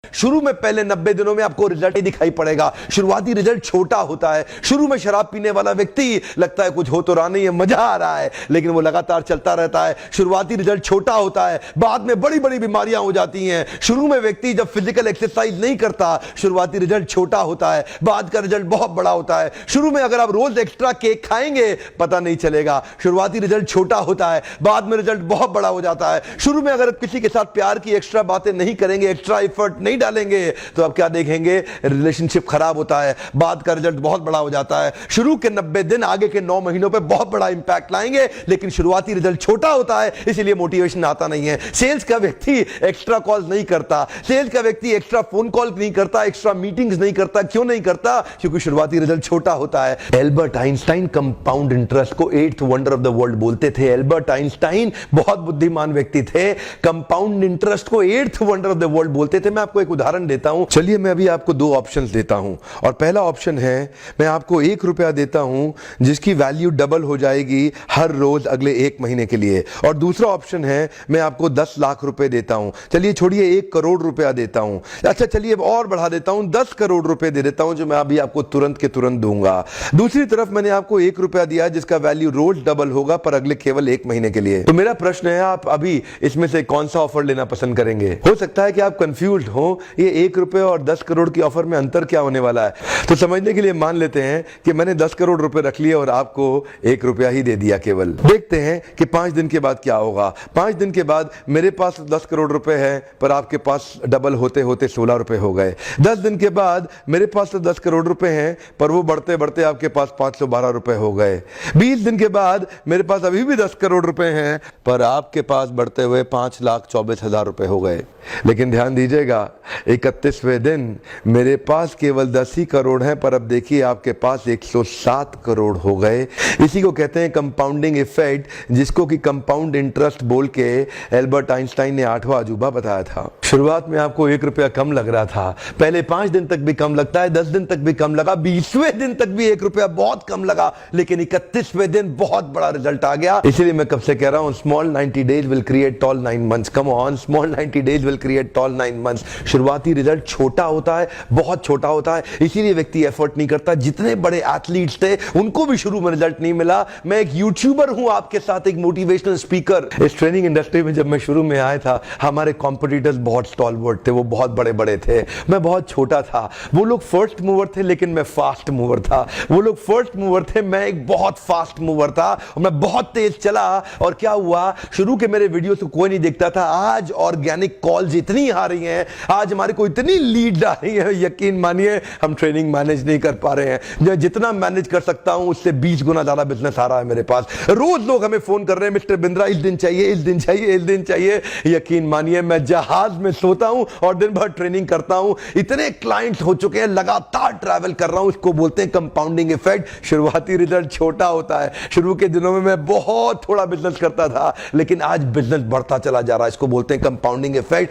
शुरू में पहले 90 दिनों में आपको रिजल्ट नहीं दिखाई पड़ेगा। शुरुआती रिजल्ट छोटा होता है। शुरू में शराब पीने वाला व्यक्ति लगता है कुछ हो तो रहा नहीं है, मजा आ रहा है, लेकिन वो लगातार चलता रहता है। शुरुआती रिजल्ट छोटा होता है, बाद में बड़ी बड़ी बीमारियां हो जाती हैं। शुरू में व्यक्ति जब फिजिकल एक्सरसाइज नहीं करता, शुरुआती रिजल्ट छोटा होता है, बाद का रिजल्ट बहुत बड़ा होता है। शुरू में अगर आप रोज एक्स्ट्रा केक खाएंगे पता नहीं चलेगा, शुरुआती रिजल्ट छोटा होता है, बाद में रिजल्ट बहुत बड़ा हो जाता है। शुरू में अगर किसी के साथ प्यार की एक्स्ट्रा बातें नहीं करेंगे, एक्स्ट्रा एफर्ट नहीं डालेंगे, तो आप क्या देखेंगे, रिलेशनशिप खराब होता है, बाद का रिजल्ट बहुत बड़ा हो जाता है। शुरू के 90 दिन आगे के 9 महीनों पे बहुत बड़ा इंपैक्ट लाएंगे, लेकिन शुरुआती रिजल्ट छोटा होता है, इसलिए मोटिवेशन आता नहीं है। सेल्स का व्यक्ति एक्स्ट्रा कॉल नहीं करता, सेल्स का व्यक्ति एक्स्ट्रा फोन कॉल नहीं करता, एक्स्ट्रा मीटिंग्स नहीं करता। क्यों नहीं करता? क्योंकि शुरुआती रिजल्ट छोटा होता है। एल्बर्ट आइंस्टाइन कंपाउंड इंटरेस्ट को 8th wonder of the world बोलते थे। एल्बर्ट आइंस्टाइन बहुत बुद्धिमान व्यक्ति थे, कंपाउंड इंटरेस्ट को 8th wonder of the world बोलते थे। मैं आपको एक उदाहरण देता हूं। चलिए मैं अभी आपको 2 ऑप्शंस देता हूं, और पहला ऑप्शन है मैं आपको 1 रुपया देता हूं जिसकी वैल्यू डबल हो जाएगी हर रोज अगले 1 महीने के लिए, और दूसरा ऑप्शन है मैं आपको 10 लाख रुपए देता हूं। चलिए छोड़िए 1 करोड़ रुपया देता हूं, अच्छा चलिए और बढ़ा देता हूं, 10 करोड़ रुपए दे देता हूं, जो मैं अभी आपको तुरंत के तुरंत दूंगा। दूसरी तरफ मैंने आपको 1 रुपया दिया जिसका वैल्यू रोज डबल होगा पर अगले केवल 1 महीने के लिए। तो मेरा प्रश्न है, आप अभी इसमें से कौन सा ऑफर लेना पसंद करेंगे? हो सकता है कि आप कंफ्यूज्ड हो, ये 1 रुपए और 10 करोड़ की ऑफर में अंतर क्या होने वाला है। तो समझने के लिए मान लेते हैं कि मैंने 10 करोड़ रुपए रख लिए और आपको 1 रुपया ही दे दिया केवल। देखते हैं कि 5 दिन के बाद क्या होगा। 5 दिन के बाद मेरे पास 10 करोड़ रुपए है पर आपके पास डबल होते होते 16 रुपए हो गए। 10 दिन के बाद मेरे पास तो 10 करोड़ रुपए हैं पर वो बढ़ते बढ़ते आपके पास 512 रुपए हो गए। 20 दिन के बाद मेरे पास अभी भी 10 करोड़ रुपए हैं पर आपके पास बढ़ते हुए 5,24,000 रुपए हो गए। लेकिन ध्यान दीजिएगा, 31वें दिन मेरे पास केवल 10 ही करोड़ हैं पर अब देखिए आपके पास 107 करोड़ हो गए। इसी को कहते हैं कंपाउंडिंग इफेक्ट, जिसको कि कंपाउंड इंटरेस्ट बोल के एल्बर्ट आइंस्टाइन ने 8वां अजूबा बताया था। शुरुआत में आपको 1 रुपया कम लग रहा था, पहले 5 दिन तक भी कम लगता है, 10 दिन तक भी कम लगा, 20वें दिन तक भी 1 रुपया बहुत कम लगा, लेकिन 31वें दिन बहुत बड़ा रिजल्ट आ गया। इसीलिए मैं कब से कह रहा हूं, small 90 days will create tall 9 months. Come on, small 90 days will create tall 9 months. शुरुआती रिजल्ट छोटा होता है, बहुत छोटा होता है, इसीलिए व्यक्ति एफर्ट नहीं करता। जितने बड़े एथलीट्स थे उनको भी शुरू में रिजल्ट नहीं मिला। मैं एक यूट्यूबर हूं, आपके साथ एक मोटिवेशनल स्पीकर। इस ट्रेनिंग इंडस्ट्री में जब मैं शुरू में आया था, हमारे कॉम्पिटिटर्स बहुत स्टॉलवर्ट थे, वो बहुत बड़े बड़े थे, मैं बहुत छोटा था। वो लोग फर्स्ट मूवर थे लेकिन मैं फास्ट मूवर था। वो लोग फर्स्ट मूवर थे, मैं एक बहुत फास्ट मूवर था, और मैं बहुत तेज चला। और क्या हुआ, शुरू के मेरे वीडियो तो कोई नहीं देखता था। आज ऑर्गेनिक कॉल्स इतनी आ रही हैं, आज हमारे को इतनी लीड आ रही है, यकीन मानिए हम ट्रेनिंग मैनेज नहीं कर पा रहे हैं। मैं जितना मैनेज कर सकता हूं उससे 20 गुना ज्यादा बिजनेस आ रहा है मेरे पास। रोज लोग हमें फोन कर रहे हैं, मिस्टर बिंद्रा इस दिन चाहिए, इस दिन चाहिए, इस दिन चाहिए। यकीन मानिए मैं जहाज में सोता हूं और दिन भर ट्रेनिंग करता हूं। इतने क्लाइंट्स हो चुके हैं, लगातार ट्रैवल कर रहा हूं। इसको बोलते हैं कंपाउंडिंग इफेक्ट। शुरुआती रिजल्ट छोटा होता है। शुरू के दिनों में मैं बहुत थोड़ा बिजनेस करता था, लेकिन आज बिजनेस बढ़ता चला जा रहा है। इसको बोलते हैं कंपाउंडिंग इफेक्ट।